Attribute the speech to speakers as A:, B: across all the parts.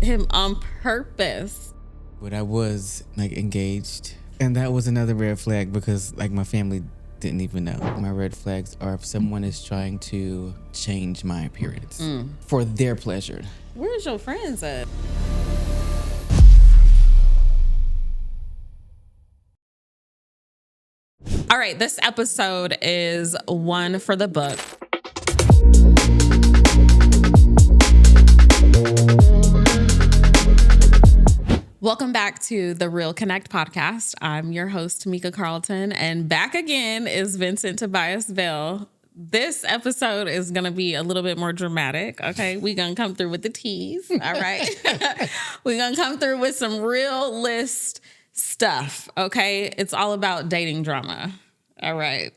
A: him on purpose.
B: But I was like engaged, and that was another red flag because like my family didn't even know. My red flags are if someone is trying to change my appearance for their pleasure.
A: Where's your friends at? All right, this episode is one for the book. Welcome back to the Real Connect podcast. I'm your host, Tamika Carlton, and back again is Vincent Tobias Bell. This episode is going to be a little bit more dramatic, okay? We're going to come through with the teas, all right? We're going to come through with some realist stuff, okay? It's all about dating drama, all right?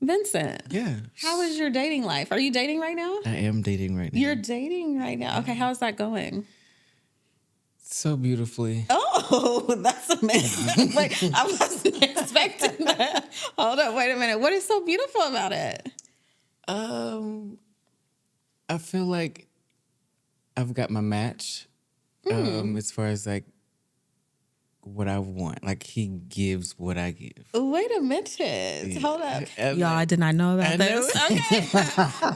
A: Vincent.
B: Yeah.
A: How is your dating life? Are you dating right now?
B: I am dating right now.
A: You're dating right now. Okay, how's that going?
B: So beautifully.
A: Oh, that's amazing. Wait, I wasn't expecting that. Hold up, wait a minute. What is so beautiful about it?
B: I feel like I've got my match as far as like what I want. Like he gives what I give.
A: Wait a minute.
B: Yeah.
A: Hold up.
B: Y'all,
A: I did not know about this. Okay.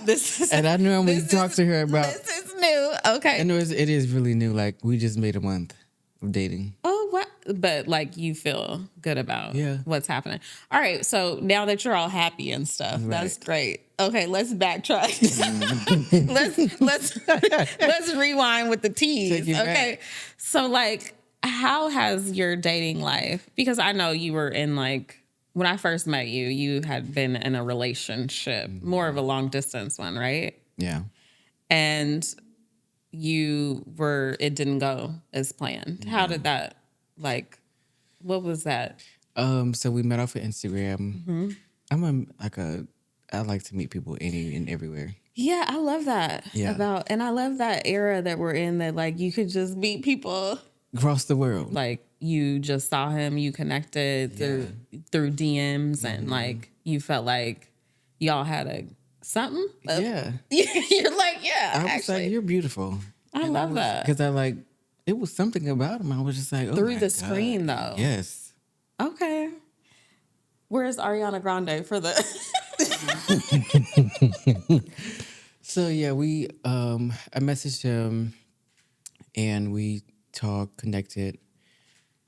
A: This is,
B: and I normally talk to her about.
A: This is new. Okay.
B: I know it is really new. Like we just made a month of dating.
A: Oh, what? But like you feel good about what's happening. All right. So now that you're all happy and stuff, that's great. Okay, let's backtrack. let's rewind with the teas. Okay.
B: Back.
A: So like, how has your dating life? Because I know you were in like when I first met you, you had been in a relationship, more of a long distance one, right?
B: Yeah.
A: And it didn't go as planned. How did that, like, what was that?
B: So we met off of Instagram. I like to meet people any and everywhere.
A: Yeah, I love that.
B: Yeah.
A: And I love that era that we're in that like you could just meet people
B: Across the world.
A: like you just saw him, you connected through DMs and like you felt like y'all had something.
B: Yeah.
A: You're like,
B: I was
A: actually.
B: like, you're beautiful.
A: I love that.
B: Because it was something about him. I was just like, oh
A: Through
B: my
A: the
B: God.
A: screen though.
B: Yes.
A: Okay. Where's Ariana Grande for the
B: So yeah, I messaged him and we talked, connected.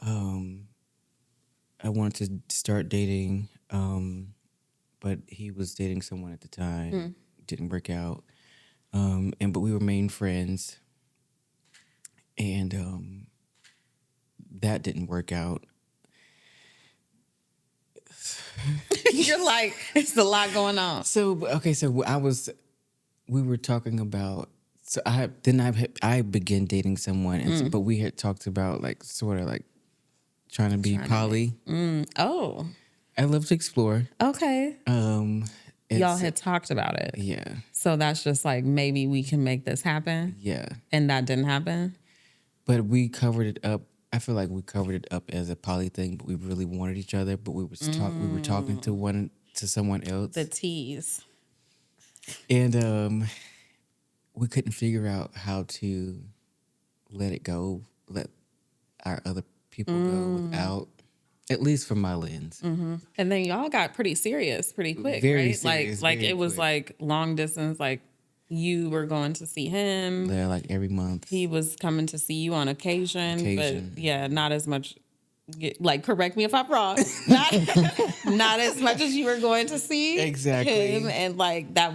B: I wanted to start dating, but he was dating someone at the time. Didn't work out. But we remained friends. And that didn't work out.
A: You're like, it's a lot going on.
B: So we were talking about. So I began dating someone, but we had talked about like sort of like trying to be poly.
A: Oh,
B: I love to explore.
A: okay. Y'all had talked about it.
B: Yeah.
A: So that's just like, maybe we can make this happen.
B: Yeah.
A: And that didn't happen.
B: But we covered it up. I feel like we covered it up as a poly thing, but we really wanted each other. But we were talking to someone else.
A: The tease.
B: And we couldn't figure out how to let it go, let our other people go without, at least from my lens.
A: And then y'all got pretty serious pretty quick,
B: Very
A: right?
B: serious,
A: like
B: very
A: it was
B: quick.
A: like long distance. Like you were going to see him.
B: They're like every month.
A: He was coming to see you on occasion.
B: Occasion.
A: But yeah, not as much. Like, correct me if I'm wrong. Not as much as you were going to see
B: Exactly.
A: him, and like that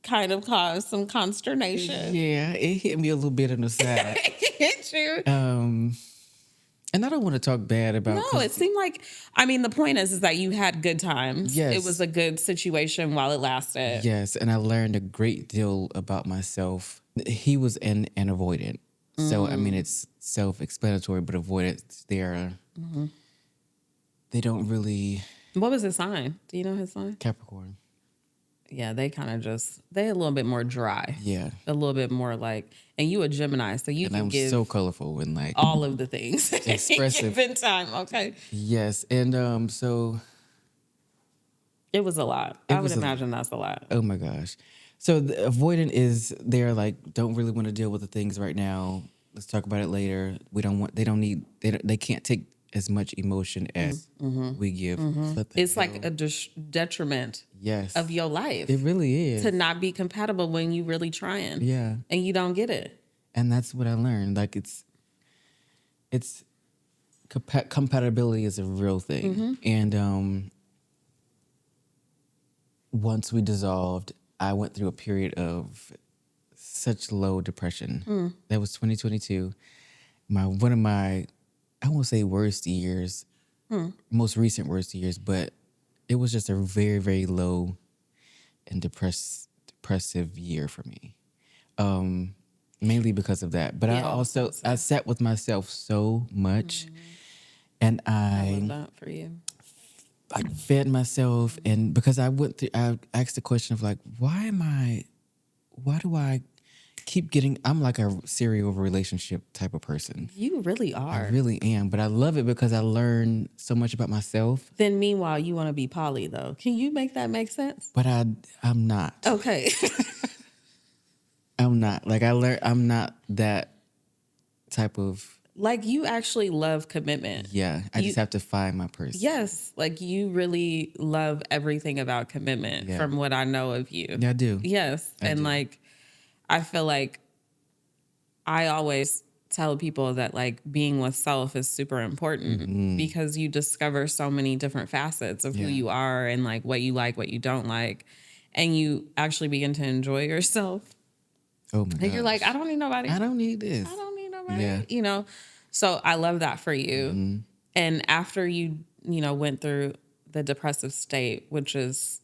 A: kind of caused some consternation.
B: Yeah, it hit me a little bit on the side.
A: Hit you.
B: And I don't want to talk bad about.
A: No, it seemed like. I mean, the point is that you had good times.
B: Yes.
A: It was a good situation while it lasted.
B: Yes, and I learned a great deal about myself. He was an avoidant. So, I mean, it's self-explanatory, but avoidance, they don't really...
A: What was his sign? Do you know his sign?
B: Capricorn.
A: Yeah, they kind of they're a little bit more dry.
B: Yeah.
A: A little bit more like, and you a Gemini, so you
B: And
A: can
B: I'm
A: give
B: so colorful and like...
A: all of the things.
B: Expressive.
A: Given time, okay?
B: Yes, and so...
A: It was a lot. I would imagine that's a lot.
B: Oh my gosh. So the avoidant is they're like don't really want to deal with the things right now. Let's talk about it later. We don't want. They don't need. They can't take as much emotion as we give. Let them
A: It's like
B: go.
A: a detriment
B: Yes.
A: of your life
B: It really is.
A: to not be compatible when you really trying.
B: Yeah.
A: And you don't get it.
B: And that's what I learned. Like it's compatibility is a real thing. And once we dissolved, I went through a period of such low depression. That was 2022. One of my I won't say worst years, most recent worst years, but it was just a very, very low and depressive year for me. Mainly because of that. But
A: Yeah,
B: I sat with myself so much and
A: I love that for you.
B: like fed myself, and because I asked the question of like, why do I keep getting, I'm like a serial relationship type of person.
A: You really
B: I
A: are.
B: really am, but I love it because I learn so much about myself.
A: Then meanwhile, you want to be poly though. Can you make that make sense?
B: But I'm not.
A: Okay.
B: I'm not. Like I'm not that type of.
A: Like you actually love commitment.
B: Yeah, I just have to find my person.
A: Yes, like you really love everything about commitment from what I know of you.
B: Yeah, I do.
A: Yes.
B: I do.
A: Like I feel like I always tell people that like being with self is super important because you discover so many different facets of who you are and like, what you don't like. And you actually begin to enjoy yourself.
B: Oh my god.
A: And you're like, I don't need nobody.
B: I don't need this.
A: I don't need nobody.
B: Yeah.
A: You know? So I love that for you. And after you went through the depressive state, which is,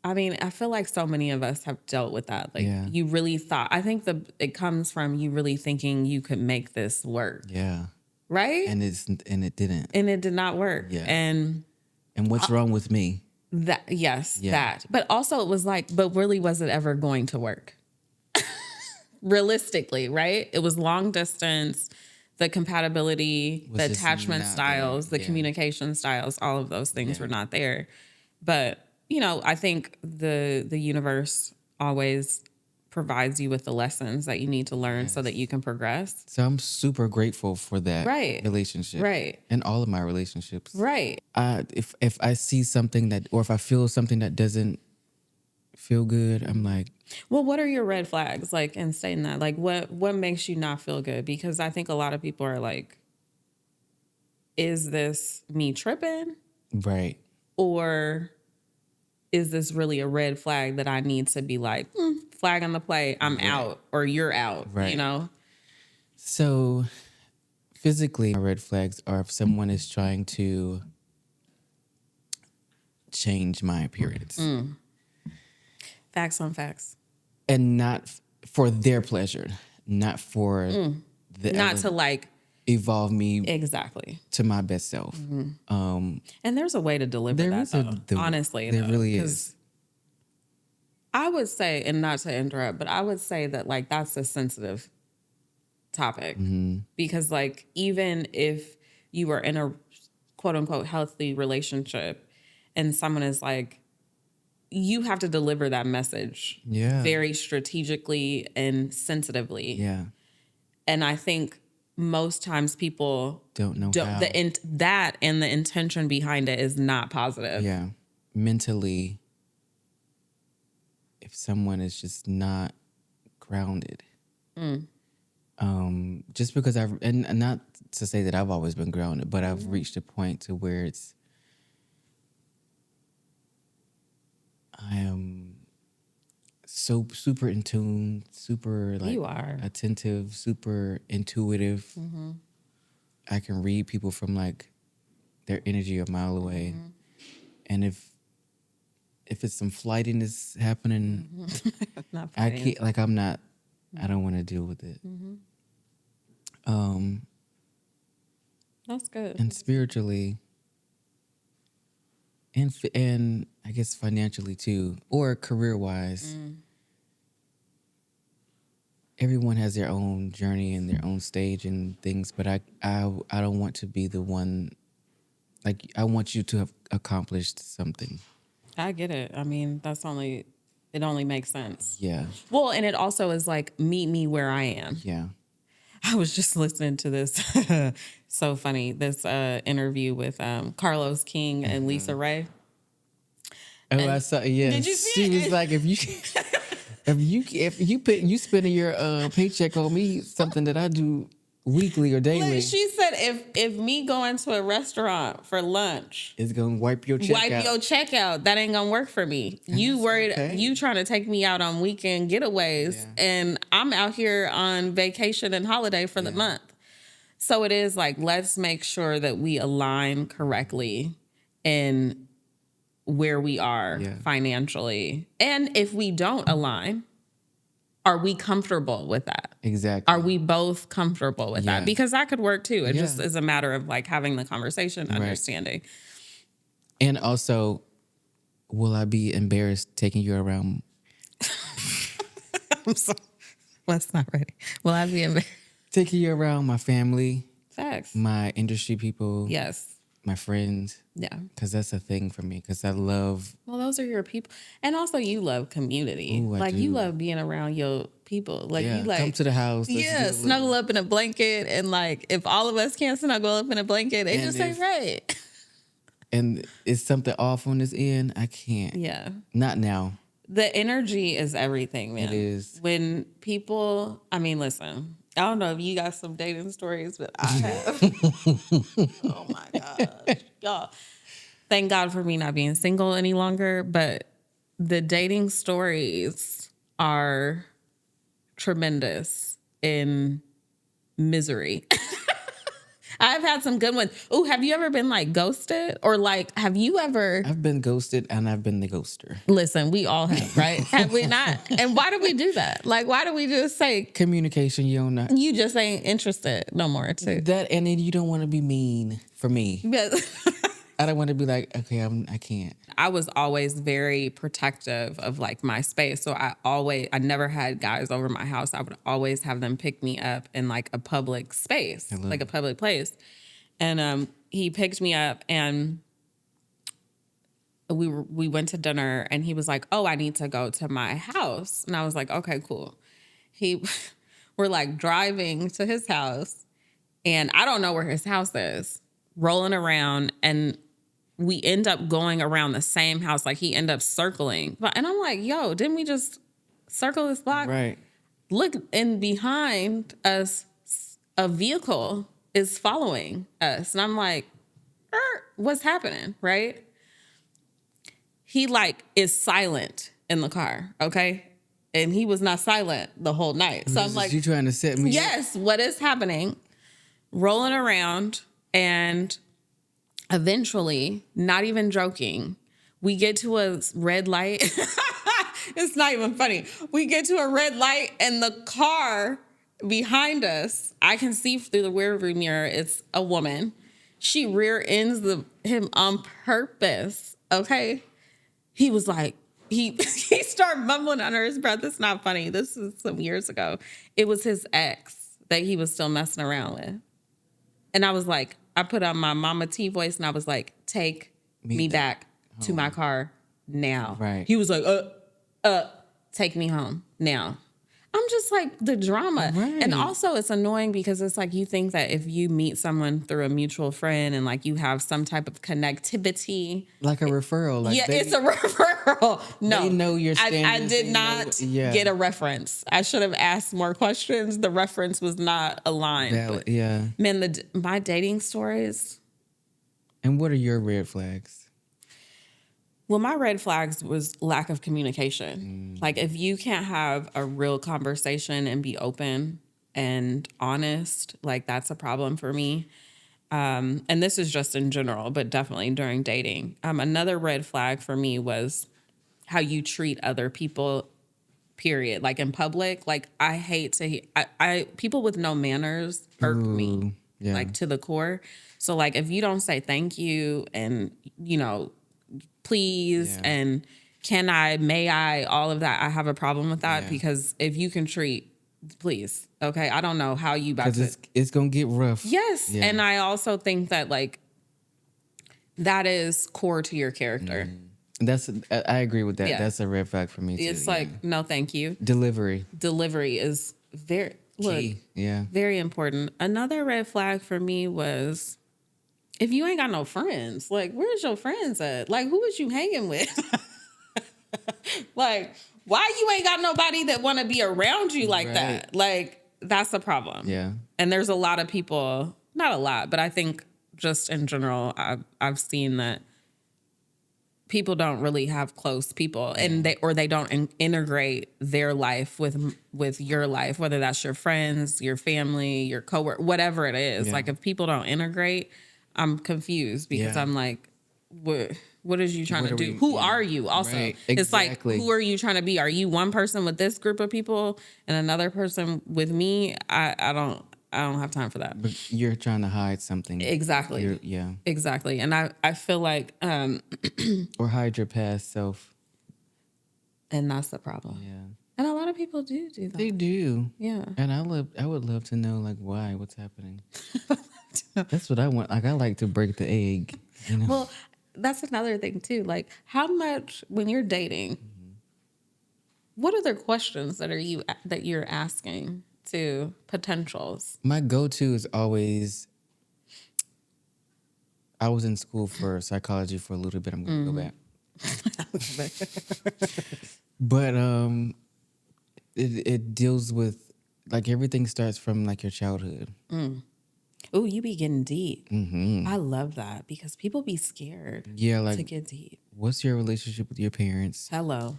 A: I mean, I feel like so many of us have dealt with that. Like you really thought, I think it comes from you really thinking you could make this work.
B: Yeah.
A: Right?
B: And it didn't.
A: And it did not work.
B: Yeah.
A: And
B: what's wrong with me?
A: that, that. But also it was like, but really was it ever going to work? Realistically, right? It was long distance, the compatibility, the attachment styles, the communication styles, all of those things were not there. But, I think the universe always provides you with the lessons that you need to learn so that you can progress.
B: So I'm super grateful for that relationship.
A: Right.
B: And all of my relationships.
A: Right.
B: If I see something or if I feel something that doesn't feel good, I'm like,
A: well, what are your red flags? Like, in saying that, like, what makes you not feel good? Because I think a lot of people are like, is this me tripping?
B: Right.
A: Or is this really a red flag that I need to be like, flag on the play, I'm out, or you're out,
B: So physically, my red flags are if someone is trying to change my appearance.
A: Facts on facts.
B: And not for their pleasure, not for
A: not to like
B: evolve me
A: exactly
B: to my best self.
A: And there's a way to deliver that, though, honestly.
B: There really is.
A: I would say, and not to interrupt, but I would say that like that's a sensitive topic because like even if you were in a quote unquote healthy relationship and someone is like, you have to deliver that message very strategically and sensitively.
B: Yeah.
A: And I think most times people
B: don't know how.
A: That and the intention behind it is not positive.
B: Yeah. Mentally, if someone is just not grounded, just because and not to say that I've always been grounded, but I've reached a point to where I am so super in tune, super like
A: you are
B: attentive, super intuitive. I can read people from like their energy a mile away. And if it's some flightiness happening, I can't, like I don't want to deal with it.
A: That's good.
B: And spiritually, and I guess financially too, or career wise, everyone has their own journey and their own stage and things. But I don't want to be the one. Like I want you to have accomplished something.
A: I get it. I mean, that's only It only makes sense.
B: Yeah.
A: Well, and it also is like, meet me where I am.
B: Yeah.
A: I was just listening to this, so funny, this interview with Carlos King and Lisa Ray.
B: Oh,
A: And
B: I saw. Yeah,
A: did you see
B: she
A: it?
B: was like, if you spending your paycheck on me, something that I do weekly or daily,
A: Like she said, if me going to a restaurant for lunch,
B: it's gonna wipe your check out.
A: checkout, that ain't gonna work for me. You worried,
B: okay.
A: you trying to take me out on weekend getaways, and I'm out here on vacation and holiday for the month. So it is like, let's make sure that we align correctly in where we are financially. And if we don't align, are we comfortable with that?
B: Exactly.
A: Are we both comfortable with that? Because that could work too. It just is a matter of like having the conversation, understanding.
B: And also, will I be embarrassed taking you around?
A: I'm sorry. That's not ready. Will I be embarrassed?
B: Taking you around my family,
A: Facts.
B: my industry people,
A: Yes.
B: my friends.
A: Yeah.
B: Because that's a thing for me. Because I love.
A: Well, those are your people. And also you love community.
B: Ooh,
A: like
B: do.
A: you love being around your people. Like you like
B: come to the house.
A: Let's snuggle up in a blanket. And like if all of us can't snuggle up in a blanket, it just ain't right.
B: And it's something off on this end, I can't.
A: Yeah.
B: Not now.
A: The energy is everything, man.
B: It is.
A: When people, I mean, listen, I don't know if you got some dating stories, but I have. Oh my gosh. Y'all, thank God for me not being single any longer, but the dating stories are tremendous in misery. I've had some good ones. Ooh, have you ever been like ghosted? Or like, have you ever?
B: I've been ghosted and I've been the ghoster.
A: Listen, we all have, right? Have we not? And why do we do that? Like, why do we just say
B: Communication, you don't know.
A: you just ain't interested no more too?
B: That, and then you don't want to be mean for me. I don't want to be like, okay, I can't.
A: I was always very protective of like my space. So I never had guys over my house. I would always have them pick me up in like a public space, like a public place. And he picked me up and we went to dinner and he was like, oh, I need to go to my house. And I was like, okay, cool. We're like driving to his house and I don't know where his house is, rolling around, and we end up going around the same house. Like he ended up circling. And I'm like, yo, didn't we just circle this block?
B: Right.
A: Look, and behind us, a vehicle is following us. And I'm like, what's happening? Right? He like is silent in the car. Okay. And he was not silent the whole night. So I'm like,
B: you trying to set me up?
A: Yes. What is happening? Rolling around, and eventually, not even joking, we get to a red light. It's not even funny. We get to a red light and the car behind us, I can see through the rearview mirror, it's a woman. She rear ends him on purpose. Okay. He was like, he started mumbling under his breath. It's not funny. This is some years ago. It was his ex that he was still messing around with. And I was like, I put on my Mama T voice and I was like, take me back to my car now.
B: Right.
A: He was like, take me home now. I'm just like, the drama.
B: Right.
A: And also it's annoying because it's like, you think that if you meet someone through a mutual friend and like you have some type of connectivity.
B: Like a referral. Like
A: it's a referral. No.
B: They know your standards.
A: I did not get a reference. I should have asked more questions. The reference was not aligned.
B: But, yeah.
A: Man, my dating stories.
B: And what are your red flags?
A: Well, my red flags was lack of communication. Like if you can't have a real conversation and be open and honest, like that's a problem for me. And this is just in general, but definitely during dating. Another red flag for me was how you treat other people, period. Like in public, like I hate to people with no manners irk me, like to the core. So like if you don't say thank you and, please and can I, may I, all of that, I have a problem with that because if you can treat, please, okay, I don't know how you about to.
B: It's going to get rough.
A: Yes, and I also think that like that is core to your character.
B: I agree with that.
A: Yeah.
B: That's a red flag for me too.
A: It's like, no, thank you.
B: Delivery.
A: Delivery is very,
B: Key. Yeah.
A: very important. Another red flag for me was if you ain't got no friends, like, where's your friends at? Like, who is you hanging with? Like, why you ain't got nobody that want to be around you like that? Like, that's a problem.
B: Yeah.
A: And there's a lot of people, not a lot, but I think just in general, I've seen that people don't really have close people, and they don't integrate their life with your life, whether that's your friends, your family, your coworker, whatever it is. Like, if people don't integrate, I'm confused because I'm like, what is you trying to do? Who are you? Also, it's like, who are you trying to be? Are you one person with this group of people and another person with me? I don't have time for that.
B: But you're trying to hide something.
A: Exactly. Exactly. And I feel like
B: or hide your past self.
A: And that's the problem.
B: Yeah.
A: And a lot of people do that.
B: They do.
A: Yeah.
B: And I would love to know, like, why, what's happening. That's what I want. Like, I like to break the egg. You know?
A: Well, that's another thing too. Like, how much when you're dating, what other questions that you're asking to potentials?
B: My go-to is always, I was in school for psychology for a little bit. I'm going to go back. But it deals with, like, everything starts from, like, your childhood.
A: Oh, you be getting deep. I love that because people be scared to get deep.
B: What's your relationship with your parents?
A: Hello.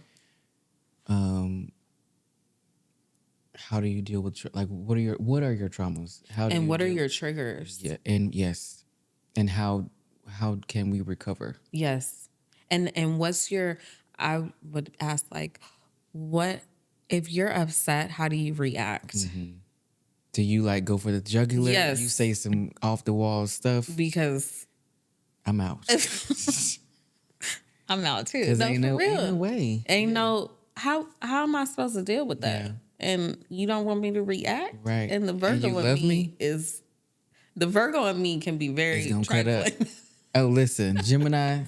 B: How do you deal with what are your traumas?
A: What are your triggers?
B: Yeah, and yes, and how can we recover?
A: Yes, and what's your? I would ask, like, what if you're upset? How do you react?
B: Do you, like, go for the jugular?
A: Yes.
B: You say some off the wall stuff?
A: Because
B: I'm out.
A: I'm out too. No,
B: ain't no way.
A: Ain't no how am I supposed to deal with that?
B: Yeah.
A: And you don't want me to react?
B: Right.
A: And the Virgo in me is the Virgo in me can be very
B: It's gonna cut up.
A: trifling.
B: Oh, listen, Gemini.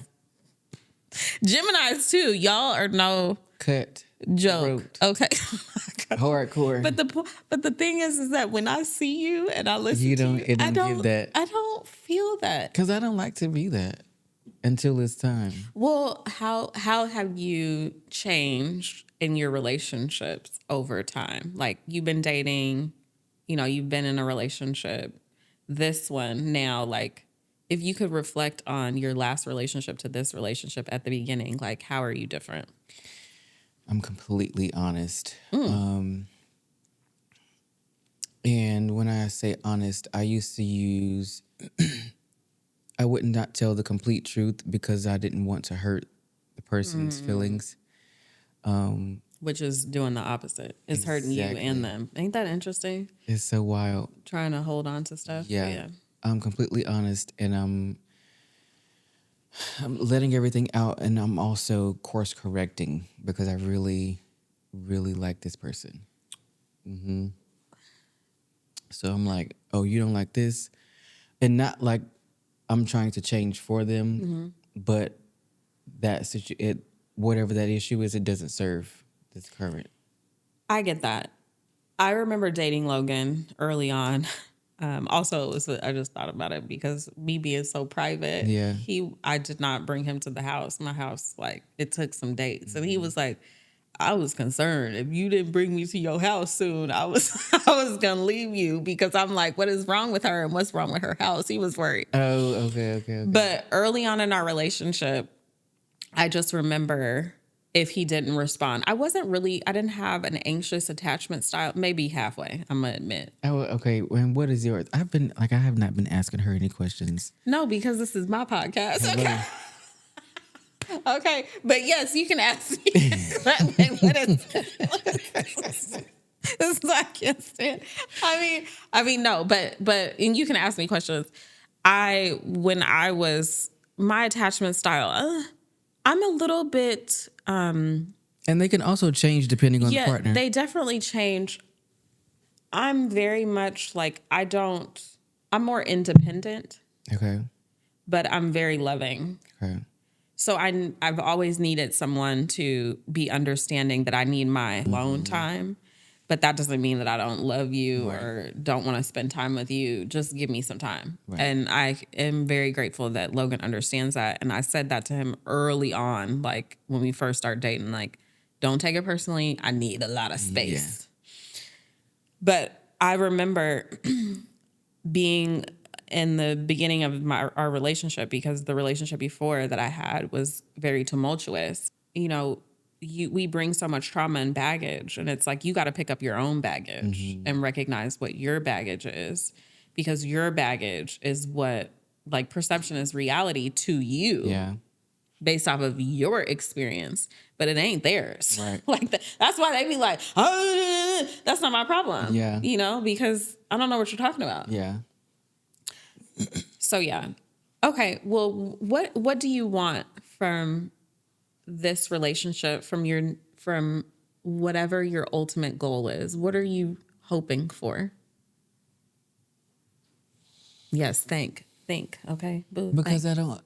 A: Geminis too. Y'all are no
B: Cut.
A: joke. Okay.
B: Hardcore.
A: But the thing is that when I see you and I listen
B: You
A: to
B: don't.
A: you,
B: It
A: I
B: don't give that.
A: I don't feel that.
B: Because I don't like to be that until it's time.
A: Well, how have you changed in your relationships over time? Like, you've been dating, you've been in a relationship. This one now, like, if you could reflect on your last relationship to this relationship at the beginning, like, how are you different?
B: I'm completely honest. And when I say honest, I used to use, I would not tell the complete truth because I didn't want to hurt the person's feelings.
A: Which is doing the opposite. It's hurting you and them. Ain't that interesting?
B: It's so wild.
A: Trying to hold on to stuff.
B: Yeah. I'm completely honest, and I'm letting everything out, and I'm also course correcting because I really, really like this person. So I'm like, oh, you don't like this? And not like I'm trying to change for them, but whatever that issue is, it doesn't serve this current.
A: I get that. I remember dating Logan early on. Also, I just thought about it because me being so private.
B: Yeah.
A: I did not bring him to the house. My house, like, it took some dates, and he was like, I was concerned if you didn't bring me to your house soon, I was gonna leave you because I'm like, what is wrong with her and what's wrong with her house? He was worried.
B: Oh, okay.
A: But early on in our relationship, I just remember if he didn't respond, I didn't have an anxious attachment style, maybe halfway, I'm gonna admit.
B: Oh, okay. And what is yours? I have not been asking her any questions.
A: No, because this is my podcast. Okay. Okay, but yes, you can ask me. What is it's like, I can't stand. I mean, no, but and you can ask me questions. When I was my attachment style, I'm a little bit.
B: And they can also change depending on the partner.
A: They definitely change. I'm very much like I'm more independent.
B: Okay.
A: But I'm very loving.
B: Okay.
A: So I've always needed someone to be understanding that I need my alone time, but that doesn't mean that I don't love you or don't want to spend time with you. Just give me some time.
B: Right.
A: And I am very grateful that Logan understands that. And I said that to him early on, like when we first started dating, like, don't take it personally. I need a lot of space. Yeah. But I remember being in the beginning of our relationship, because the relationship before that I had was very tumultuous. You know, we bring so much trauma and baggage, and it's like you got to pick up your own baggage and recognize what your baggage is, because your baggage is what, like, perception is reality to you.
B: Yeah.
A: Based off of your experience, but it ain't theirs.
B: Right.
A: Like that's why they be like, oh, that's not my problem.
B: Yeah.
A: You know, because I don't know what you're talking about.
B: Yeah.
A: So yeah. Okay. Well, what do you want from this relationship, from whatever your ultimate goal is? What are you hoping for? Yes, think. Okay. Boo,
B: Because
A: think.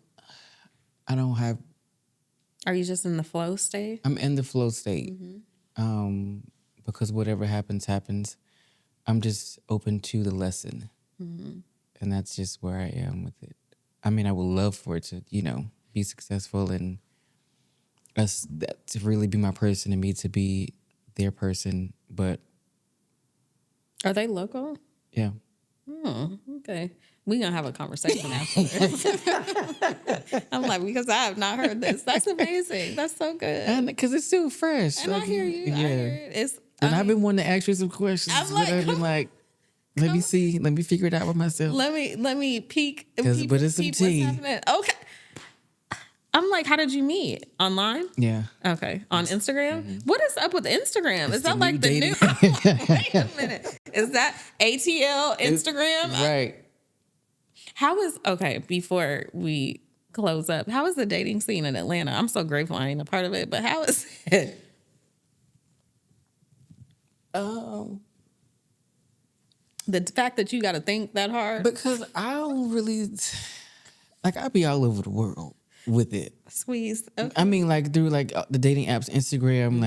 B: I don't have.
A: Are you just in the flow state?
B: I'm in the flow state. Because whatever happens. I'm just open to the lesson. And that's just where I am with it. I mean, I would love for it to, be successful and that to really be my person and me to be their person. But
A: Are they local?
B: yeah.
A: Oh, okay. We're going to have a conversation after this. I'm like, because I have not heard this. That's amazing. That's so good.
B: And because it's still fresh.
A: And I hear you.
B: Yeah.
A: I hear it.
B: I've been wanting to ask you some questions.
A: I'm like,
B: I've been like, let me see. Let me figure it out with myself.
A: Let me peek.
B: But it's some tea.
A: What's happening. Okay. I'm like, how did you meet? Online?
B: Yeah.
A: Okay. On Instagram? What is up with Instagram? Is that like the new? Wait a minute. Is that ATL Instagram?
B: Right.
A: Before we close up, how is the dating scene in Atlanta? I'm so grateful I ain't a part of it, but how is it? The fact that you got to think that hard.
B: Because I don't really, I'll be all over the world with it.
A: Squeeze. Okay.
B: I mean, through the dating apps, Instagram,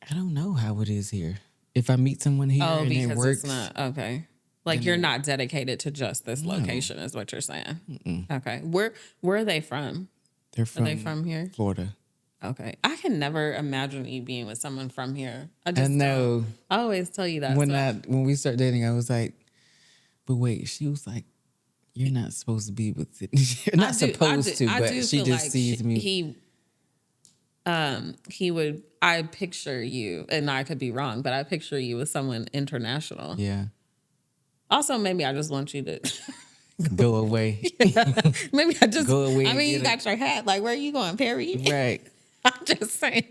B: I don't know how it is here. If I meet someone here and it works.
A: It's not, okay. Like you're not dedicated to just this location is what you're saying. Okay. Where are they from?
B: Are they
A: from here?
B: Florida.
A: Okay. I can never imagine you being with someone from here. I
B: know.
A: I always tell you that.
B: When we start dating, I was like, but wait, she was like, you're not supposed to be with it. You're not supposed to, but she just sees me.
A: I picture you, and I could be wrong, but I picture you with someone international.
B: Yeah.
A: Also, maybe I just want you to
B: go away.
A: Maybe I just
B: go away.
A: I mean, you got your hat. Like, where are you going, Perry?
B: Right.
A: I'm just saying.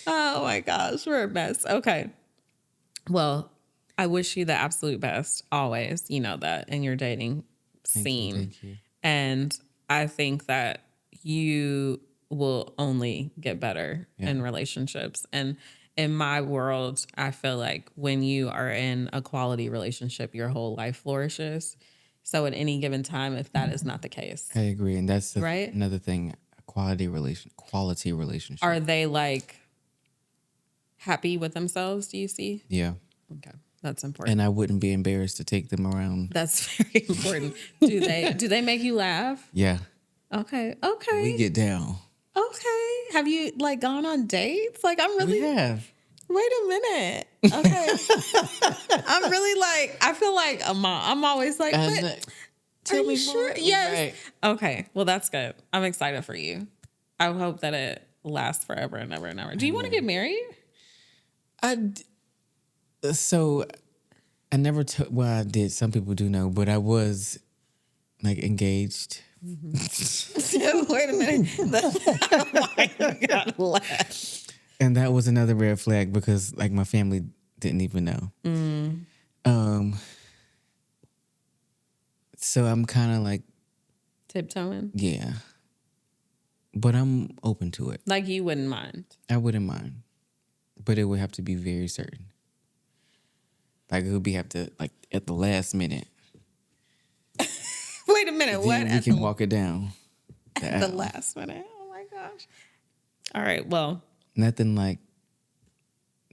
A: Oh my gosh, we're a mess. Okay. Well, I wish you the absolute best always. You know that in your dating scene.
B: Thank you.
A: And I think that you will only get better in relationships. And in my world, I feel like when you are in a quality relationship, your whole life flourishes. So at any given time, if that is not the case.
B: I agree. And that's
A: right?
B: Another thing, quality relationship.
A: Are they happy with themselves, do you see?
B: Yeah.
A: Okay. That's important.
B: And I wouldn't be embarrassed to take them around.
A: That's very important. Do they make you laugh?
B: Yeah.
A: Okay.
B: We get down.
A: Okay. Have you gone on dates? I'm really.
B: We have.
A: Wait a minute. Okay. I'm really I feel like a mom. I'm always like, but
B: tell me
A: sure?
B: more.
A: Yes.
B: Right.
A: Okay. Well, that's good. I'm excited for you. I hope that it lasts forever and ever and ever. Do you want to get married?
B: So I never I did. Some people do know, but I was engaged.
A: Mm-hmm. Wait a minute. You gotta laugh.
B: And that was another red flag because my family didn't even know. So I'm kind of
A: tiptoeing.
B: Yeah. But I'm open to it.
A: You wouldn't mind.
B: I wouldn't mind. But it would have to be very certain. It would be at the last minute.
A: Wait a minute.
B: Then
A: What?
B: we can walk it down.
A: At the last minute. Oh my gosh. All right. Well,
B: nothing like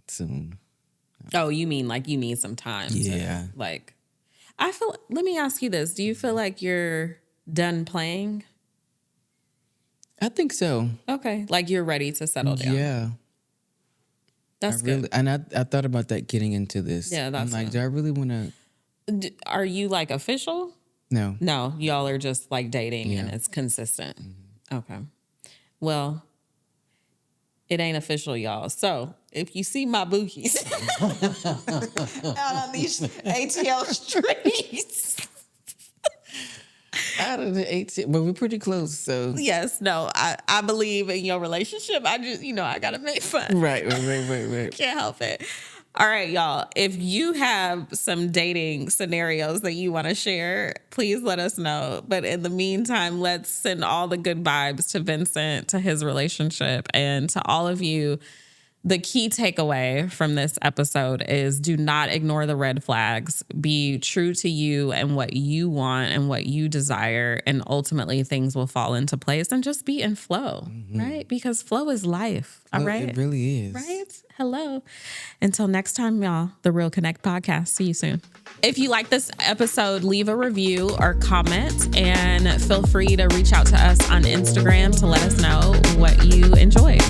B: soon.
A: Oh, you mean like you need some time?
B: Yeah.
A: Let me ask you this. Do you feel like you're done playing?
B: I think so.
A: Okay. Like you're ready to settle down.
B: Yeah.
A: That's good.
B: And I thought about that getting into this.
A: Yeah, that's
B: I'm like,
A: good.
B: do I really want to?
A: Are you like official?
B: No.
A: No, y'all are just like dating and
B: Yeah.
A: it's consistent. Okay. Well, it ain't official, y'all. So if you see my bookies out on these ATL streets.
B: Out of the 18, but we're pretty close, so.
A: Yes, no, I believe in your relationship. I just, I got to make fun.
B: Right.
A: Can't help it. All right, y'all. If you have some dating scenarios that you want to share, please let us know. But in the meantime, let's send all the good vibes to Vincent, to his relationship, and to all of you. The key takeaway from this episode is do not ignore the red flags. Be true to you and what you want and what you desire. And ultimately things will fall into place, and just be in flow, right? Because flow is life. All right.
B: It really is.
A: Right? Hello. Until next time, y'all, the Real Connect podcast. See you soon. If you like this episode, leave a review or comment, and feel free to reach out to us on Instagram to let us know what you enjoyed.